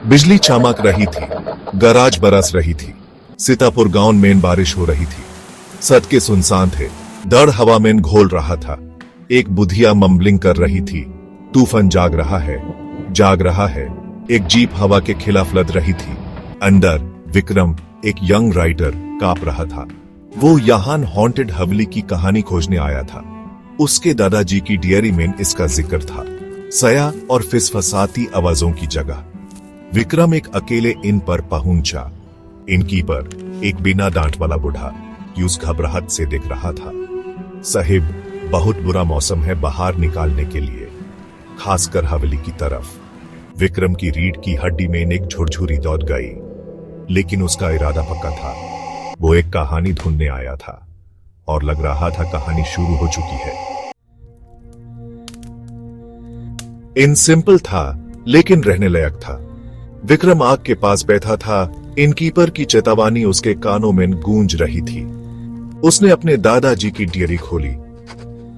बिजली चमक रही थी, गराज बरस रही थी, सीतापुर गांव में बारिश हो रही थी। सड़कें सुनसान थे, दड़ हवा में घोल रहा था। एक बुधिया मम्बलिंग कर रही थी, तूफान जाग रहा है, जाग रहा है। एक जीप हवा के खिलाफ लद रही थी। अंदर विक्रम, एक यंग राइटर, कांप रहा था। वो यहाँ हॉन्टेड हवेली की कहानी खोजने आया था। उसके दादाजी की डायरी में इसका जिक्र था, सया और फिसफसाती आवाजों की जगह। विक्रम एक अकेले इन पर पहुंचा। इनकीपर, एक बिना दांत वाला बूढ़ा, यूं घबराहट से देख रहा था। साहिब, बहुत बुरा मौसम है बाहर निकालने के लिए, खासकर हवेली की तरफ। विक्रम की रीढ़ की हड्डी में एक झुरझुरी दौड़ गई, लेकिन उसका इरादा पक्का था। वो एक कहानी ढूंढने आया था और लग रहा था कहानी शुरू हो चुकी है। इन सिंपल था लेकिन रहने लायक था। विक्रम आग के पास बैठा था। इनकीपर की चेतावनी उसके कानों में गूंज रही थी। उसने अपने दादाजी की डायरी खोली।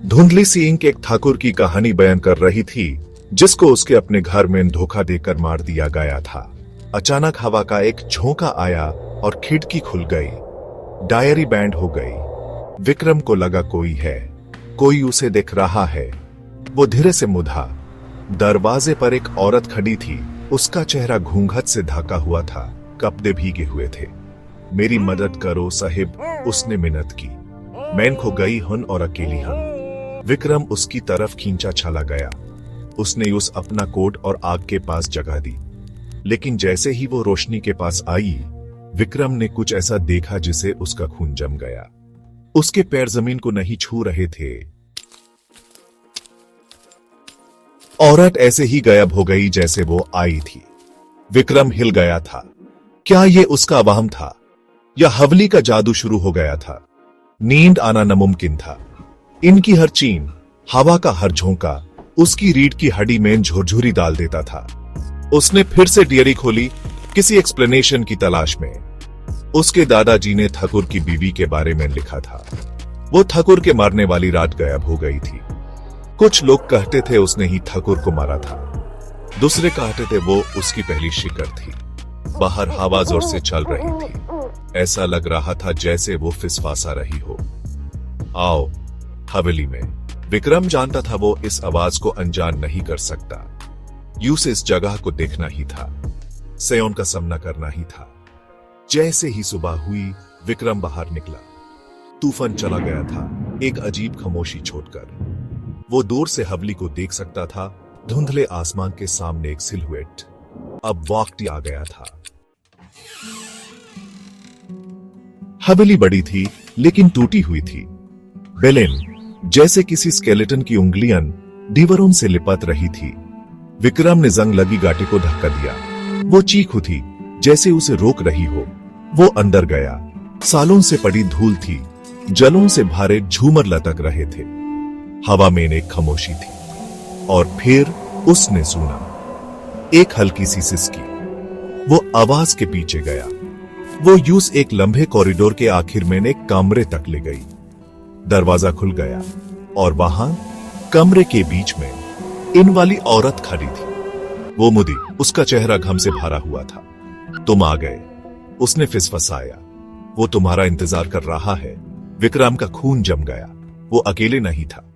धुंधली सी इंक एक ठाकुर की कहानी बयान कर रही थी, जिसको उसके अपने घर में धोखा देकर मार दिया गया था। अचानक हवा का एक झोंका आया और खिड़की खुल गई। डायरी बैंड हो गई। विक्रम को लगा कोई है, कोई उसे देख रहा है। वो धीरे से मुड़ा। दरवाजे पर एक औरत खड़ी थी। उसका चेहरा घूंघट से ढका हुआ था, कपड़े भीगे हुए थे। मेरी मदद करो साहिब, उसने मिन्नत की। मैं खो गई हूं और अकेली हूं। विक्रम उसकी तरफ खींचा चला गया। उसने उस अपना कोट और आग के पास जगह दी। लेकिन जैसे ही वो रोशनी के पास आई, विक्रम ने कुछ ऐसा देखा जिसे उसका खून जम गया। उसके पैर जमीन को नहीं छू रहे थे। औरत ऐसे ही गायब हो गई जैसे वो आई थी। विक्रम हिल गया था। क्या ये उसका वहम था या हवेली का जादू शुरू हो गया था? नींद आना नामुमकिन था। इनकी हर चीन, हवा का हर झोंका उसकी रीढ़ की हड्डी में झुरझुरी डाल देता था। उसने फिर से डायरी खोली, किसी एक्सप्लेनेशन की तलाश में। उसके दादाजी ने ठाकुर की बीवी के बारे में लिखा था। वो ठाकुर के मारने वाली रात गायब हो गई थी। कुछ लोग कहते थे उसने ही ठाकुर को मारा था, दूसरे कहते थे वो उसकी पहली शिकार थी। बाहर हवा जोर से चल रही थी। ऐसा लग रहा था जैसे वो फिसफासा रही हो। आओ हवेली में। विक्रम जानता था वो इस आवाज को अनजान नहीं कर सकता। यूं से इस जगह को देखना ही था, सेयोन का सामना करना ही था। जैसे ही सुबह हुई, विक्रम बाहर निकला। तूफान चला गया था, एक अजीब खामोशी छोड़कर। वो दूर से हवेली को देख सकता था, धुंधले आसमान के सामने एक सिलुएट। अब वक्त आ गया था। हवेली बड़ी थी लेकिन टूटी हुई थी। बेलेन, जैसे किसी स्केलेटन की उंगलियां दीवारों से लिपट रही थी। विक्रम ने जंग लगी गाटी को धक्का दिया। वो चीख उठी जैसे उसे रोक रही हो। वो अंदर गया। सालों से पड़ी धूल थी, जलों से भारे झूमर लटक रहे थे। हवा में एक खामोशी थी और फिर उसने सुना एक हल्की सी सिसकी। वो आवाज के पीछे गया। वो यूस एक लंबे कॉरिडोर के आखिर में एक कमरे तक ले गई। दरवाजा खुल गया और वहां कमरे के बीच में इन वाली औरत खड़ी थी। वो मुड़ी, उसका चेहरा घम से भरा हुआ था। तुम आ गए, उसने फिसफसाया। वो तुम्हारा इंतजार कर रहा है। विक्रम का खून जम गया। वो अकेले नहीं था।